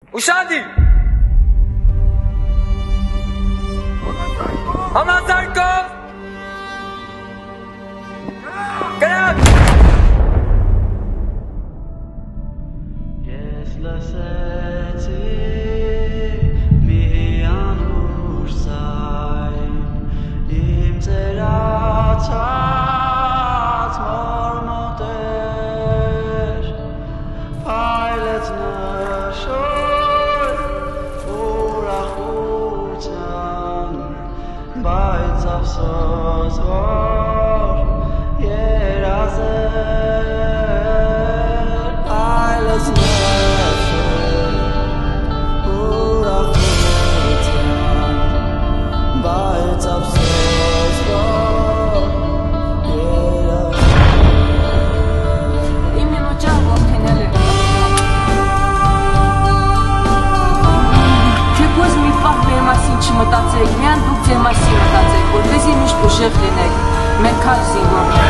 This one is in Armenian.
Ուշադի։ Համազարկով։ Գրակ։ Ես լսեցի մի անուր սայն, իմ ծերացած մորմոտեր, փայլեց նշոր ուրախության, բայց ափսոս որ երազեր, փայլեց նշոր ուրախության, բայց ափսոս որ երազեր։ Իմенно ջան ողքենել եմ։ Չեք ոզ մի պահ մեր մասին չմտածեք, միան դուք ձեր մասին մտածեք, որպեսզի միշտ ուժեղ լինեք, մենք քաջ զինվոր։